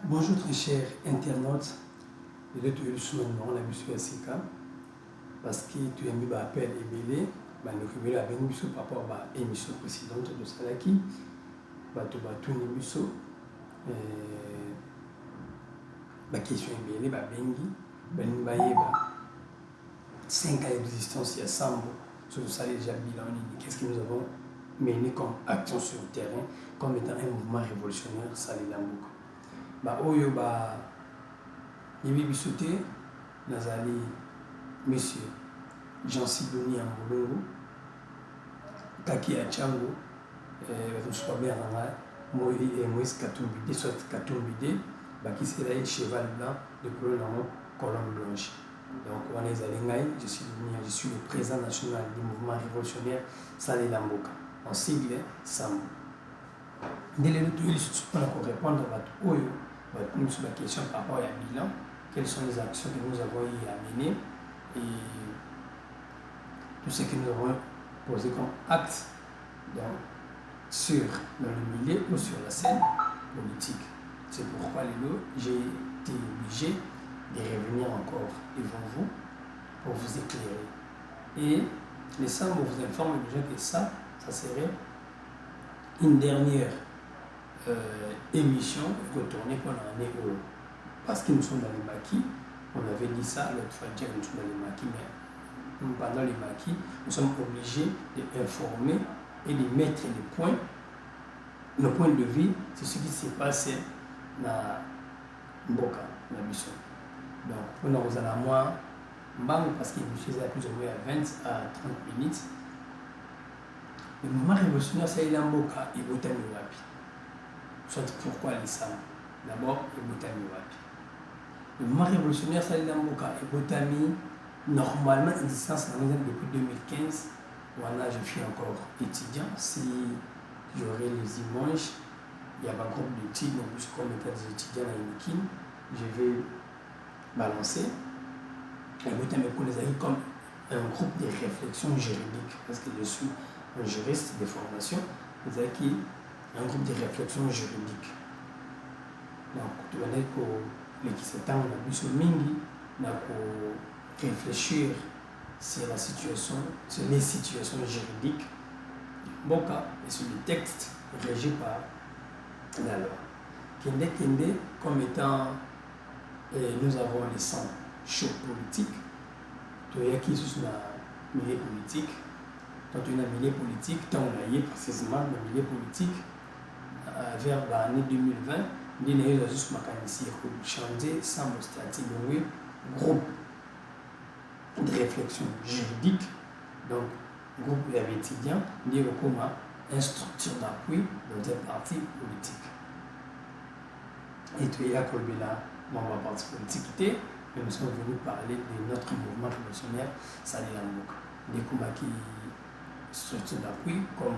Bonjour très chers internautes de l'autre semaine, on a vu sur SICA parce que tu as mis l'appel ébélé, nous révéler avec nous par rapport à l'émission précédente de Salaki, tu vas tout l'émission, la question ébélée, bengi, 5 ans d'existence, il y a 100 mots, sur ça déjà bilan, qu'est-ce que nous avons mené comme action sur le terrain, comme étant un mouvement révolutionnaire, ça les Lambouk. Oyo yebi biso te nazali monsieur Jean Sidonie Ambulungu Kaki Achango batosusu babenganga Moïse Katumbi soit Katumbi bakisi ezali cheval blanc de couleur nango colonne blanche. Donc wana ezali ngai, je suis le président national du mouvement révolutionnaire Salela Mboka en sigle SAMBO. Nde lelo toyeli lisusu mpona korépondre bato oyo nous sur la question par rapport à bilan, quelles sont les actions que nous avons eu à mener et tout ce que nous avons posé comme acte sur le milieu ou sur la scène politique. C'est pourquoi j'ai été obligé de revenir encore devant vous pour vous éclairer. Et les SAMBO vous informe déjà que ça serait une dernière émission retournée pendant l'année parce que nous sommes dans les maquis. On avait dit ça l'autre fois, nous sommes dans les maquis, mais pendant les maquis, nous sommes obligés d'informer et de mettre nos points de vue sur ce qui s'est passé dans Mboka, la mission. Donc, pour nous, à moi, parce qu'il me faisait plus ou moins à 20 à 30 minutes, le mouvement révolutionnaire, c'est Mboka et Botami Wapi. Soit pourquoi les SAMBO. D'abord, le Botami Wapi. Le mouvement révolutionnaire Salela Mboka et Botami, normalement, existence depuis 2015. Voilà, je suis encore étudiant. Si j'aurai les images, il y a un groupe d'études, donc plus comme état des étudiants à Inikin, je vais balancer. Et Botami est comme un groupe de réflexion juridique, parce que je suis un juriste de formation. Vous avez qui un groupe de réflexion juridique. Donc, tu vas dire que les s'étendent à Bissau Mingi, réfléchir sur la situation, sur les situations juridiques du Mboka et sur les textes régis par la loi. Kende, comme étant, nous avons les 100 chocs politiques, tu as qui sont dans le milieu politique, quand tu es dans le milieu politique, tu as précisément dans le milieu politique, vers l'année 2020, il y a eu juste mécanicien pour changer sans statut de groupe de réflexion juridique, donc groupe d'étudiants, il y a comme une structure d'appui dans un parti politique. Et tu es là pour le parti politique, mais nous sommes venus parler de notre mouvement révolutionnaire Salela Mboka. Des combats qui structure d'appui comme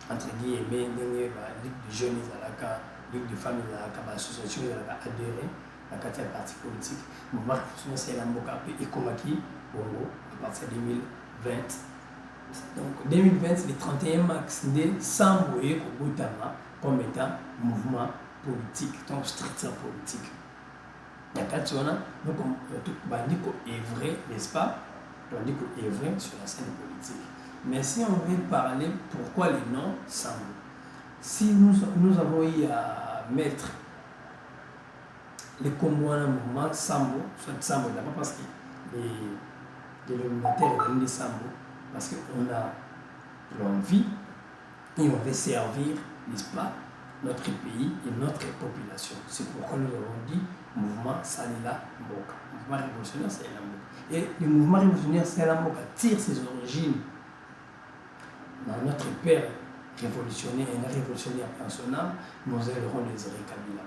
entre guillemets, Ligue de jeunes à Ligue de femmes à l'association à adhérer à la parti politique. Le mouvement révolutionnaire Salela Mboka et Komaki, Bongo, à partir de 2020. Donc 2020, c'est le 31 mars de SAMBO et Kobutama comme étant mouvement politique, donc structure politique. Il y a 4 zones, donc on dit qu'on est vrai, n'est-ce pas? On dit qu'on est vrai sur la scène politique. Mais si on veut parler, pourquoi les noms SAMBO? Si nous avons eu à mettre les combats dans le mouvement SAMBO, soit SAMBO d'abord parce que les militaires viennent de SAMBO, parce qu'on a l'envie et on veut servir, n'est-ce pas, notre pays et notre population. C'est pourquoi nous avons dit mouvement Salela Mboka, mouvement révolutionnaire Salela Mboka. Et le mouvement révolutionnaire Salela Mboka tire ses origines dans notre père révolutionnaire et un révolutionnaire en son âme, nous aiderons les Kabila.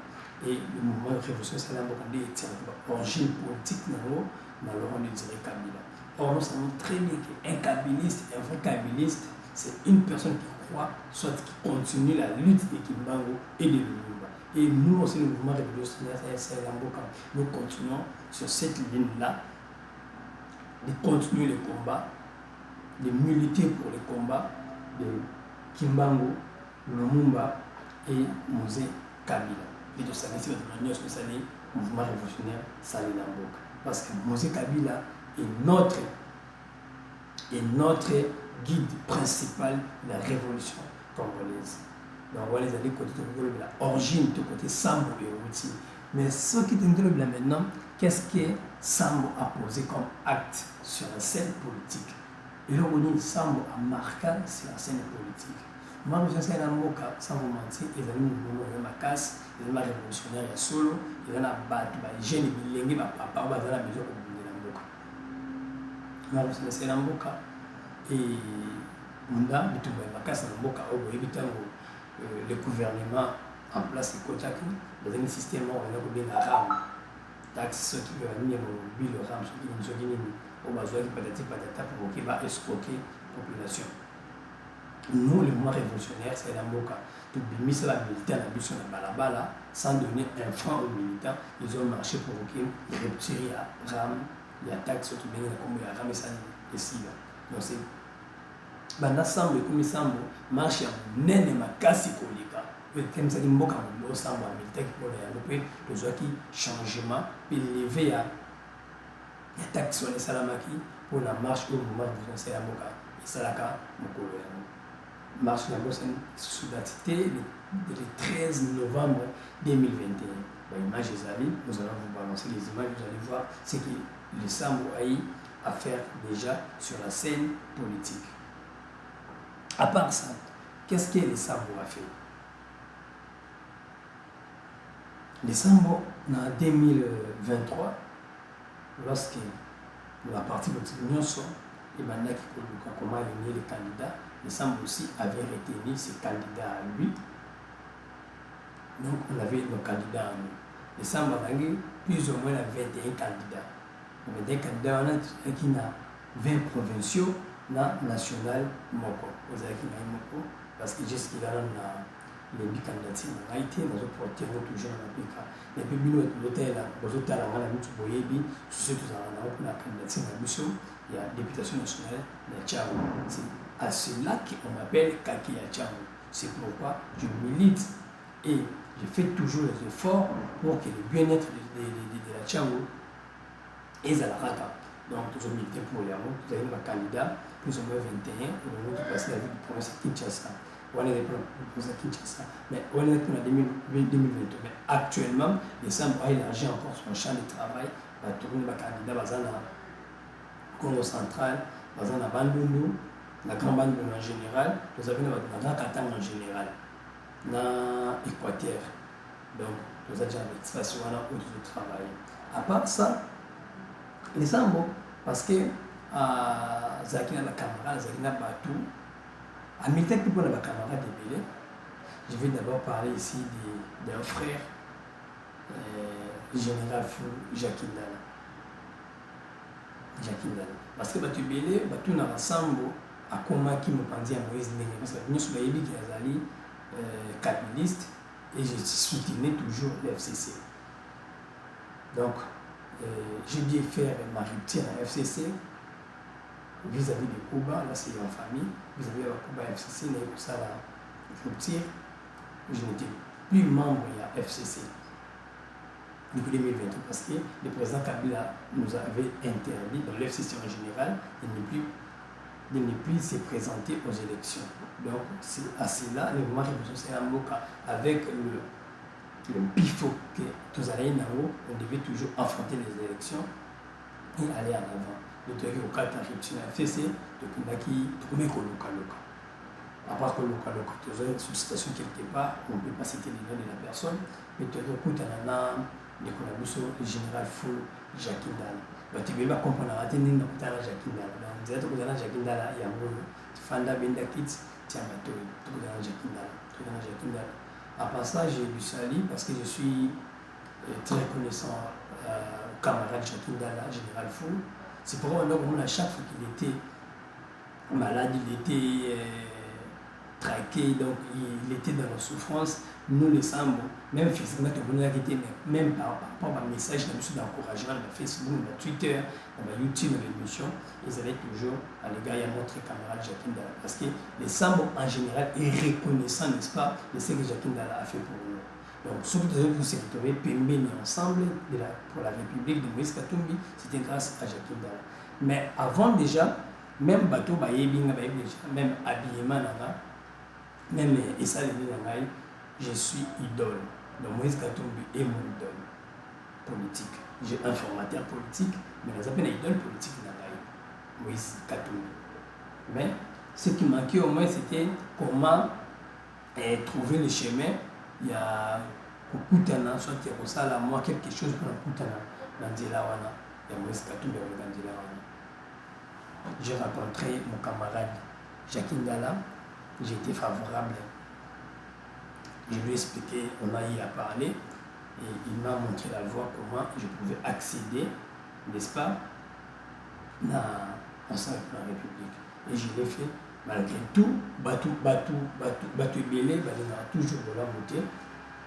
Et le mouvement révolutionnaire Salela Mboka tire l'origine politique dans le rôle des Kabila. Or, nous savons très bien qu'un kabiliste, un vrai kabiliste, c'est une personne qui croit, soit qui continue la lutte de Kimbangu et de Lumumba. Et nous aussi, le mouvement révolutionnaire Salela Mboka, nous continuons sur cette ligne-là, de continuer le combat, de militer pour le combat de Kimbangu, Lumumba et Mosé Kabila. et de s'agresser de manière spéciale mouvement révolutionnaire Salé Namboka. Parce que Mosé Kabila est notre guide principal de la révolution congolaise. Donc on va les aller côté de l'origine, du côté Sambo et Routi. Mais ce qui est là maintenant, qu'est-ce que Sambo a posé comme acte sur la scène politique? Et là, on dit Sambo a marqué sur la scène politique. Moi, je suis un avocat, sans vous mentir, ils ont mis ma casse, ils ont mis révolutionnaire, il y a solo, ils ont battu, les jeunes, ils ont mis papa, ils ont besoin de l'avocat. Moi, je suis un avocat. Et Munda, il y a ma casse, l'avocat, le gouvernement en place, le Kotaki, dans un système où on a bien la rame. Taxe, ceux qui veulent venir au le rame, ceux qui ont besoin de patata pour qui va escroquer la population. Nous, le mouvement révolutionnaire, c'est la Moka. Tout le ministre de la militaire, la mission de Balabala, sans donner un franc aux militants, ils ont marché pour qu'ils retirent la rame, les attaques, surtout bien la rame et ça, et si. Donc c'est. Banda Sambo, comme Sambo, marche à Nene Makasi Kolika. Comme ça, il y a un Sambo militaire qui peut développer les autres changements, puis lever à l'attaque sur les Salamaki pour la marche au mouvement révolutionnaire, c'est la Moka. Et Salaka, Mokolo. Marche la sous datité le 13 novembre 2021. L'image des amis, nous allons vous balancer les images, vous allez voir ce que le Sambo a eu à faire déjà sur la scène politique. À part ça, qu'est-ce que le Sambo a fait? Le Sambo, en 2023, lorsque la partie de l'Union sort, et maintenant comment aligner les candidats, le Sambo aussi avait retenu ses candidats à lui. Donc on avait nos candidats à nous. Le Sambo a gagné plus ou moins 21 candidats. 21 candidats, on a qui a 20 provinciaux, national Moko. Vous avez qui a Moko, parce que jusqu'à là, on a les 8 candidatures. On a été dans un portier toujours dans l'Afrique. Et puis, l'hôtel, on a mis tout le monde, surtout dans la candidature de la mission, il y a la députation nationale de Tchao. C'est à cela qu'on m'appelle Kaki Tchao. C'est pourquoi je milite et je fais toujours les efforts pour que le bien-être de la Tchao et de la Raka. Donc, toujours milité pour Yamo. Vous avez un candidat, plus ou moins 21, pour nous passer la vie du province Kinshasa. On est pour la Kinshasa. Mais on est pour la 2022. Mais actuellement, les Sambo a élargi encore son champ de travail. On va tourner les candidats dans le Congo central, dans la Bandundu, la Grande Bandundu en général, nous avons la Grande Katanga en général, dans l'Équateur. Donc, nous avons déjà l'expression où nous travaillons. À part ça, les Sambo, parce que Zakina la camarade, Zakina Batou, à militaire pour la camarade de Bélé, je vais d'abord parler ici d'un frère, général Fou Jacques Ndala. Parce que Batou Bélé, Batou n'a Sambo, à comment qui me pendit à Moïse Ndenge. Parce que nous sommes les qui sont capitaliste et je soutenais toujours l'FCC. Donc, j'ai dû faire ma rupture à FCC vis-à-vis de Cuba, là c'est en famille, vis-à-vis de Cuba FCC, mais pour ça la rupture, je n'étais plus membre de FCC depuis 2020 parce que le président Kabila nous avait interdit, dans l'FCC en général, de ne plus se présenter aux élections. Donc c'est à cela, le mouvement révolutionnaire Moka, avec le bifo que tous allez on devait toujours affronter les élections et aller en avant. Le truc au cas de la rupture de la FCC, de qui trouver que local. À part que local, tu as une situation quelque part, on ne peut pas citer les noms de la personne, mais tu as écoute le général Fou Jacques Ndala. Tu peux comprendre la tenue de Jacques Ndala. Vous êtes au Jacques Ndala, il y a un Fanda Benda Kids, tiens, tu es Jacques Ndala. À part ça, j'ai du sali parce que je suis très reconnaissant au camarade Jacques Ndala, général Fou. C'est pourquoi à chaque fois qu'il était malade, il était traqué, donc il était dans la souffrance. Nous les Sambo, même physiquement, même par rapport à message d'encouragement, dans Facebook, dans Twitter, dans YouTube, dans l'émission, ils allaient toujours à l'égard de notre camarade Jacques Ndala. Parce que les Sambo en général est reconnaissant, n'est-ce pas, de ce que Jacques Ndala a fait pour nous. Donc, ceux qui s'est retrouvé Pembeni ensemble pour la République de Moïse Katumbi, c'était grâce à Jacques Ndala. Mais avant déjà, même bateau, même habillement, même Essa Levi, je suis idole. Donc Moïse Katumbi est mon idole politique. J'ai un formateur politique, mais nous avons une idole politique Moïse Katumbi. Mais ce qui manquait au moins, c'était comment trouver le chemin. Il y a Kukutana, soit il y a pour ça, moi, quelque chose pour Kukutana, Nandela Wana, il y a Moïse Katumbi avec Nandela Wana. J'ai rencontré mon camarade Jacques Ndala, j'étais favorable. Je lui ai expliqué, on a eu à parler, et il m'a montré la voie comment je pouvais accéder, n'est-ce pas, au sein de la République. Et je l'ai fait, malgré tout, Batu Belé, il y aura toujours de la montée,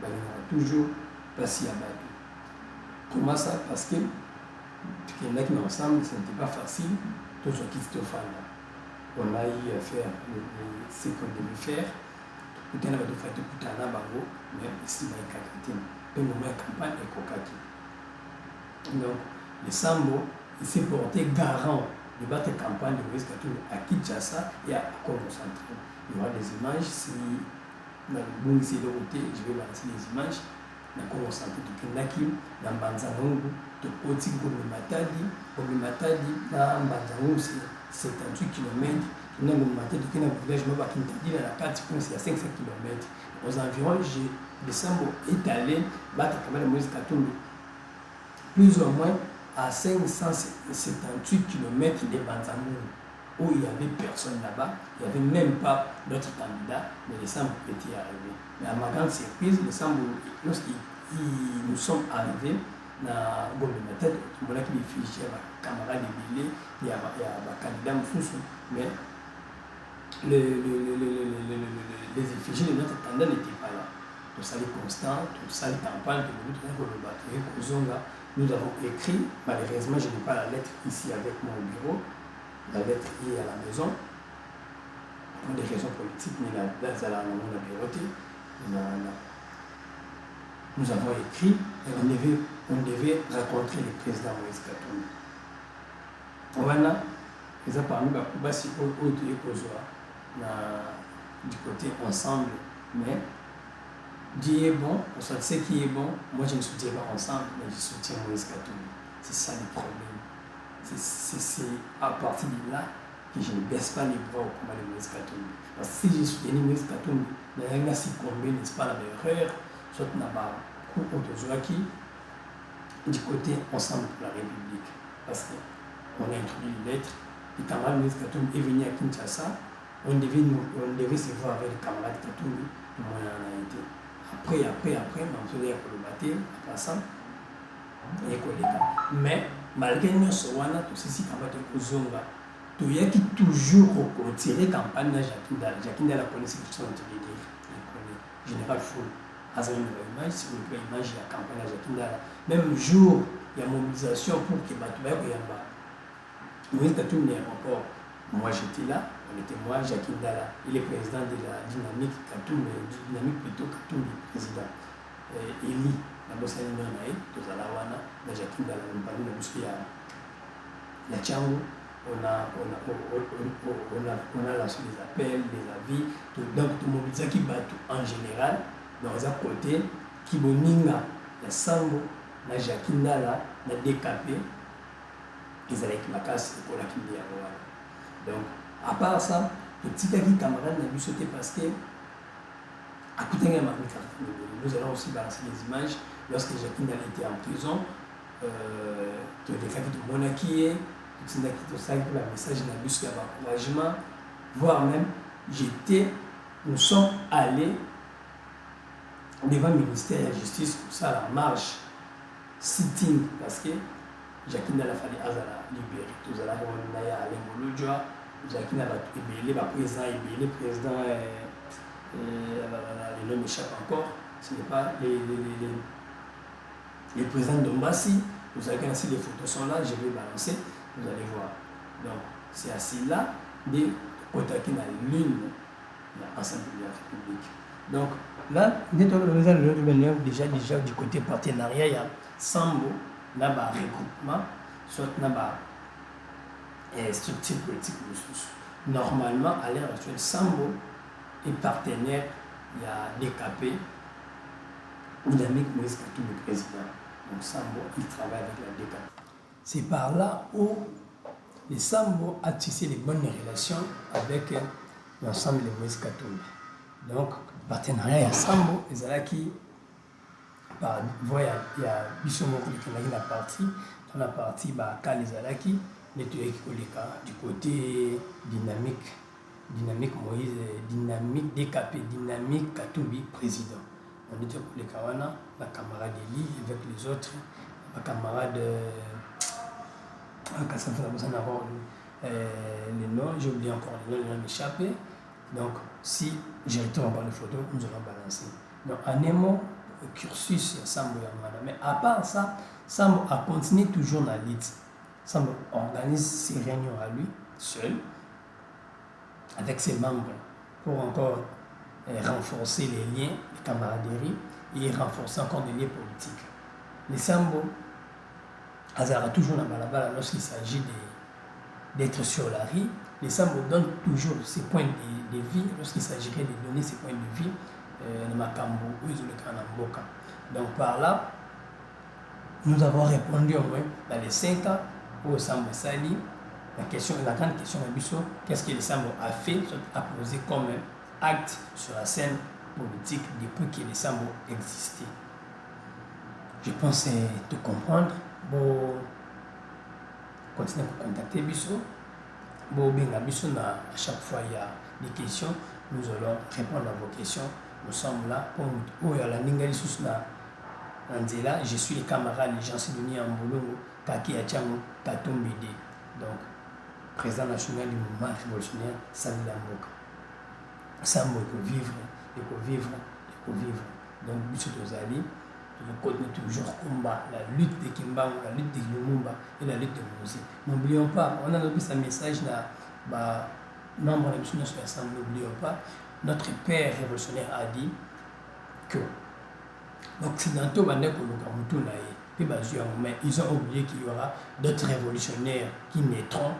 il y aura toujours passé à Batu. Comment ça? Parce que les mecs ensemble, ce n'était pas facile, tout ce qui se fait. On a eu à faire ce qu'on devait faire. Tout le monde a fait tout le bango, mais ici, il y a une campagne et Kokaki. Donc, le Sambo, il s'est porté garant de battre campagne de Moïse Katumbi à Kinshasa et à Congo central. Il y aura des images, si dans le bon ici de côté, je vais balancer les images. Dans Congo central, tout le monde dans Banzanongo, tout le monde Matadi, dans Banzanongo, c'est 78 km. Dans le matin, du village, je me la carte, c'est à 500 km. Aux environs, le Sambo est allé battre la campagne de Moïse Katumbi plus ou moins à 578 km de Banzanongo, où il n'y avait personne là-bas, il n'y avait même pas d'autres candidats, mais le Sambo était arrivé. Mais à ma grande surprise, le Sambo, lorsqu'ils nous sommes arrivés, na gombe na tête on a qui fichier ba camarade de Bilé il y a ba candidat Mfusu mais les effigies de notre candidat n'étaient pas là. Tout ça les constant, tout ça les campagnes nous avons écrit, malheureusement je n'ai pas la lettre ici avec mon bureau, la lettre est à la maison pour des raisons politiques, mais la base à la bureauté. Nous avons écrit et on devait rencontrer le président Moïse Katumbi. Voilà, ils ont parlé du côté ensemble, mais Dieu est bon, on sait qui est bon. Moi je ne soutiens pas ensemble, mais je soutiens Moïse Katumbi. C'est ça le problème. C'est à partir de là que je ne baisse pas les bras au combat de Moïse Katumbi. Parce que si je soutenais Moïse Katumbi, il y a succombé, n'est-ce pas, la erreur. Soit du côté ensemble pour la République. Parce qu'on a introduit une lettre, le camarade Moïse Katumbi est venu à Kinshasa, on devait se voir avec le camarade Katumbi, le moyen en a été. Après, on se dit pour le bâtir, en passant, mais malgré nous, tout ceci, camarade Kozonga, tout y a qui toujours retiré campagne de Jacques Ndala. Jacques Ndala connaît ce que sont en train de dire. Il connaît. Général Foul. Image, si vous voulez, image de la campagne de Jacques Ndala. Même jour, il y a mobilisation pour que Batouba Koyamba. Moïse Katumbi l'aéroport. Moi j'étais là, on était moi, Jacques Ndala. Il est président de la dynamique Katumbi, dynamique plutôt Katumbi, président. Eli, la bosse à l'Indonaï, Tozalawana, la Jacques Ndala, on parle de Bouskia. La Tchango, on a lancé des appels, des avis, donc tout le monde qui bat en général. Dans un côté, qui boninga, la Sambo, la Jacques Ndala, la DKP, ils allaient la casse pour la Kindi. Donc, à part ça, le petit camarade n'a vu sauter parce que, à côté de nous allons aussi balancer les images. Lorsque Jacques Ndala était en prison, tout les cas de Monaquier, tout ça, pour le message n'a vu sur l'encouragement, voire même, nous sommes allés devant le ministère de la Justice pour ça, la marche, sitting, parce que Jacques Ndala fallait libérer. Tout ça, on a allé au Lodjoa, Jacques Ndala le président, le nom m'échappe encore, ce n'est pas les présidents de Mbassi. Vous avez ainsi les photos sont là, je vais balancer, vous allez voir. Donc, c'est assis là, de côté qui n'a l'une de l'Assemblée de la République. Donc, Là, déjà du côté partenariat, il y a Sambo, là, regroupement, soit là, structure politique. Normalement, à l'heure actuelle, Sambo est partenaire, il y a DKP, Dynamique Moïse Katumbi, le président. Donc Sambo, il travaille avec la DKP. C'est par là où les Sambo a tissé les bonnes relations avec l'ensemble de Moïse Katumbi. Donc, partenariat à Sambo, et là qui, il y a Bissomoko qui est la partie, dans la partie, Kali Zalaki, du côté dynamique Moïse, dynamique DKP, dynamique Katumbi, président. On était pour les Kawana, la camarade Eli, avec les autres, la camarade les noms, j'ai oublié encore les noms, ils ont échappé. Donc, si je retourne voir les photos, nous allons balancer. Donc, en un mot, cursus, Sambo Yamana. Mais à part ça, Sambo a continué toujours dans l'IT. Sambo organise ses réunions à lui, seul, avec ses membres, pour encore renforcer les liens, les camaraderies, et renforcer encore des liens politiques. Les Sambo, Azara toujours dans Balabala lorsqu'il s'agit d'être sur la rue. Les Sambo donnent toujours ses points de vie lorsqu'il s'agirait de donner ses points de vie dans Makambo ou Mboka. Donc par là, nous avons répondu au moins dans les 5 ans au Sambo Sali. La grande question de Bissot, qu'est-ce que le Sambo a fait, a posé comme acte sur la scène politique depuis que le Sambo existait. Je pense te comprendre. Bon, continuez à contacter Bissot. Bon, à chaque fois il y a des questions, nous allons répondre à vos questions. Nous sommes là pour nous. Je suis les camarades, les gens qui sont venus en boulot, Kaki Achango, Katumbide. Donc, président national du mouvement révolutionnaire, Sali Lamboka. Sambo, il faut vivre. Donc, Bissot Ozali. Nous continuons toujours combat, la lutte de Kimba, la lutte de Lumumba et la lutte de Mouzi. N'oublions pas, on a envoyé ce message là, membre de l'Émission nationale, n'oublions pas, notre père révolutionnaire a dit que l'Occidentaux mais ils ont oublié qu'il y aura d'autres révolutionnaires qui naîtront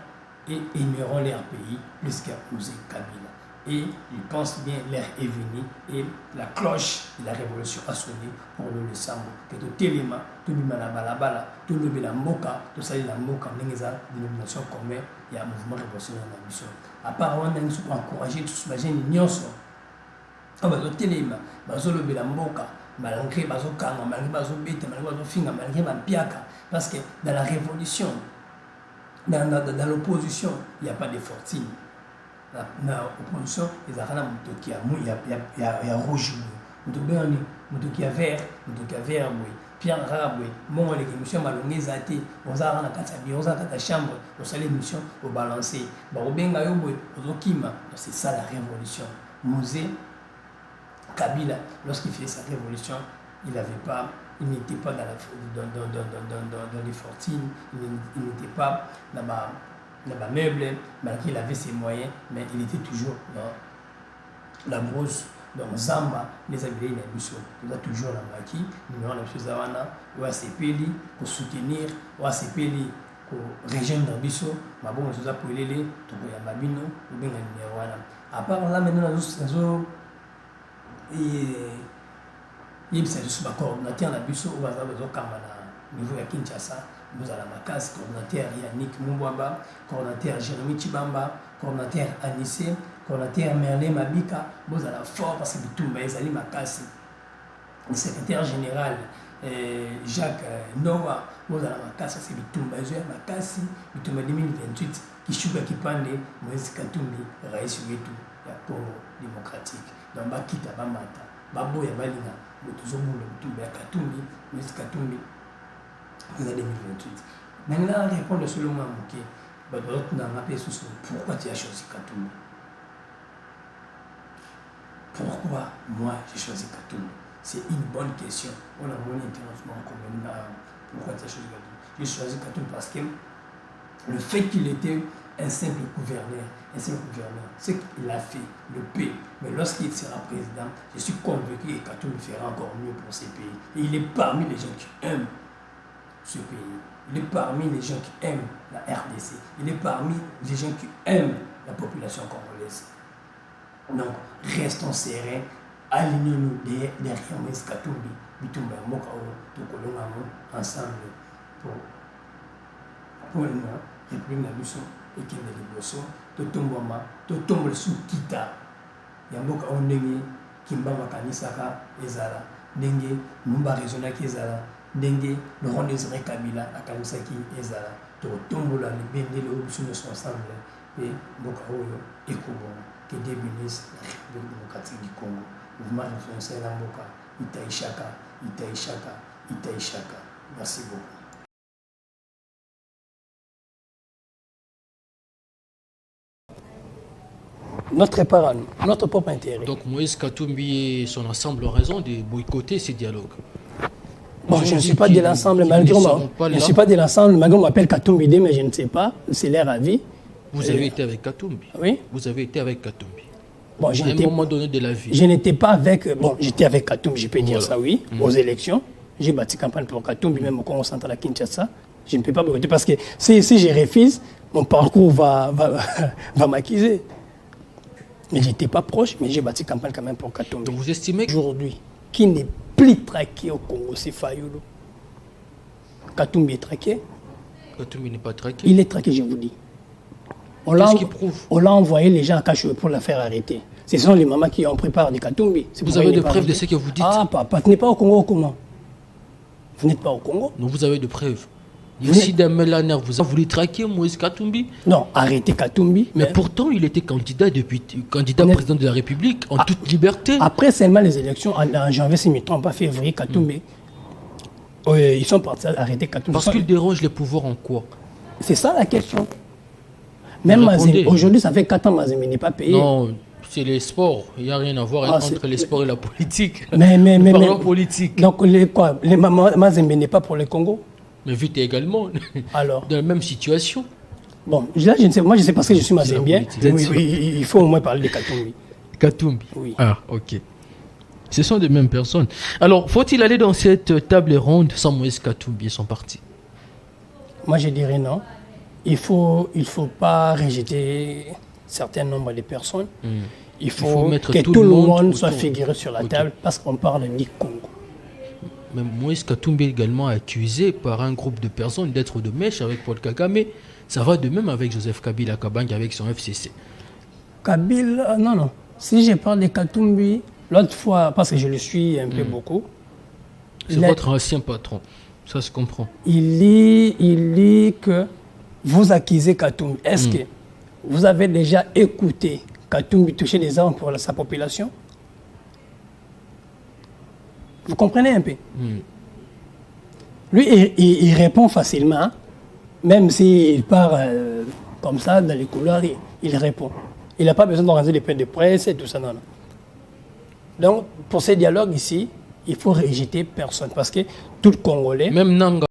et aimeront leur pays plus qu'à Mouzi Kabila. Et ils pensent bien, l'heure est venue et la cloche de la révolution a sonné pour nous le Sambo. Que tout téléma, tout le balabala, tout le Mboka, tout ça, la Mboka, une dénomination commune, il y a un mouvement révolutionnaire dans la mission. À part, on a encouragé tous les gens, ils sont. On va tout téléma, bazolo Mboka, malgré bazokanga, malgré bazobete, malgré bazofinga, malgré bapiaka. Parce que dans la révolution, dans l'opposition, il n'y a pas de fortune. Dans l'opposition, il y a rouge, il y a vert, Pierre Raboué, mon émission Malongé Zate, on a la chambre, on a l'émission au balancer. C'est ça la révolution. Mosé Kabila, lorsqu'il fait sa révolution, il n'était pas dans les fortines, il n'était pas dans la meuble, malgré qu'il avait ses moyens, mais il était toujours dans la brousse. Donc Zamba, les habités de Bissot, nous avons toujours la maquille, nous avons la chose à ou à CPLI, pour soutenir, ou à CPLI, pour rejoindre Bissot, mais bon, nous avons pour les tout le Yamabino, ou bien le numéro 1. À part là, maintenant, nous avons un coordinateur de Bissot, ou à au niveau de Kinshasa. Nous avons la Makas, coordinateur Yannick Moumbwamba, coordinateur Jérémy Chibamba, coordinateur Anissé, coordinateur Merlin Mabika, nous avons fort parce que tout le monde est Makas. Le secrétaire général Jacques Noah, nous avons la Makas, c'est tout le monde est Makas, tout le monde 2028, qui chouba qui pande, Moïse Katumbi, Raïs Ouétou, la Congo démocratique. Donc, Bakita, Bamata, Babo Yabalina, Moutouzoboula, Katumbi, Moïse Katumbi. En 2028. Maintenant, répondre selon moi, pourquoi tu as choisi Katumbi? Pourquoi moi j'ai choisi Katumbi? C'est une bonne question. On a mon international commun. Pourquoi tu as choisi Katumbi? J'ai choisi Katumbi parce que le fait qu'il était un simple gouverneur. Ce qu'il a fait, le pays. Mais lorsqu'il sera président, je suis convaincu que Katumbi fera encore mieux pour ce pays. Et il est parmi les gens qui aiment ce pays. Il est parmi les gens qui aiment la RDC. Il est parmi les gens qui aiment la population congolaise. Donc, restons sereins, alignons-nous derrière Moïse Katumbi, Bitumba Mokao, Tokolongamo, ensemble pour une République Nabuso et qui est de Bosso, Totombama, Totombol sous Kita, Yamboka Ondenge, Kimbama Kanisaka, Ezara, Nenge, Mumba Rezona Kezara, Nenge, le rond des Kabila, Akamisaki, Ezara, Totombola, les Bende, les Obusu sont ensemble, et Bokaoyo, et Kobo, qui débunissent la République démocratique du Congo. Mouvement influencé la Mboka, Itaïchaka, Itaïchaka, Itaïchaka. Merci beaucoup. Notre propre intérêt. Donc Moïse Katumbi et son ensemble ont raison de boycotter ces dialogues. Bon, je ne suis pas de l'ensemble, malgré on m'appelle Katumbi, mais je ne sais pas, c'est leur avis. Vous avez été avec Katumbi. Oui. Vous avez été avec Katumbi. Bon, à un moment donné de la vie. Je n'étais pas avec... Bon, j'étais avec Katumbi, je peux dire ça, oui, aux élections. J'ai bâti campagne pour Katumbi, même au Congo central à Kinshasa. Je ne peux pas boycotter parce que si je refuse, mon parcours va m'accuser. Mais je n'étais pas proche, mais j'ai bâti campagne quand même pour Katumbi. Donc vous estimez aujourd'hui, qui n'est plus traqué au Congo, c'est Fayulu. Katumbi est traqué. Katumbi n'est pas traqué. Il est traqué, je vous dis. Qu'est-ce qui prouve? On l'a envoyé les gens à Kachou pour la faire arrêter. Ce sont les mamans qui ont préparé du Katumbi. Vous avez des preuves de ce que vous dites? Ah, papa, tu n'es pas au Congo, comment? Vous n'êtes pas au Congo? Non, vous avez des preuves. Ici, Melaner, vous avez voulu traquer Moïse Katumbi? Non, arrêter Katumbi. Mais pourtant, il était candidat président de la République en toute liberté. Après seulement les élections, en janvier, si je ne me trompe pas, février, Katumbi, ils sont partis arrêter Katumbi. Parce qu'il dérange les pouvoirs en quoi? C'est ça la question. Même aujourd'hui, ça fait 4 ans que Mazembe n'est pas payé. Non, c'est les sports. Il n'y a rien à voir entre les sports et la politique. Mais politique. Donc, les Mazembe n'est pas pour le Congo? Mais vite également. Alors, dans la même situation. Bon, là, je ne sais, moi, je sais parce que je suis mazembien. Oui, il faut au moins parler de Katumbi. Katumbi. Oui. Ah, ok. Ce sont les mêmes personnes. Alors, faut-il aller dans cette table ronde sans Moïse Katumbi et son parti? Moi, je dirais non. Il faut pas rejeter un certain nombre de personnes. Il faut que tout le monde soit figuré sur la table parce qu'on parle du Congo. Mais Moïse Katumbi est également accusé par un groupe de personnes d'être de mèche avec Paul Kagame. Ça va de même avec Joseph Kabila Kabange avec son FCC. Kabila, non. Si je parle de Katumbi, l'autre fois, parce que je le suis un peu beaucoup. C'est votre ancien patron, ça se comprend. Il dit que vous accusez Katumbi. Est-ce que vous avez déjà écouté Katumbi toucher des armes pour sa population? Vous comprenez un peu? Lui, il répond facilement, même s'il part comme ça dans les couloirs, il répond. Il n'a pas besoin d'organiser des points de presse et tout ça. Non. Donc, pour ces dialogues ici, il faut rejeter personne, parce que tout Congolais... Même Nanga.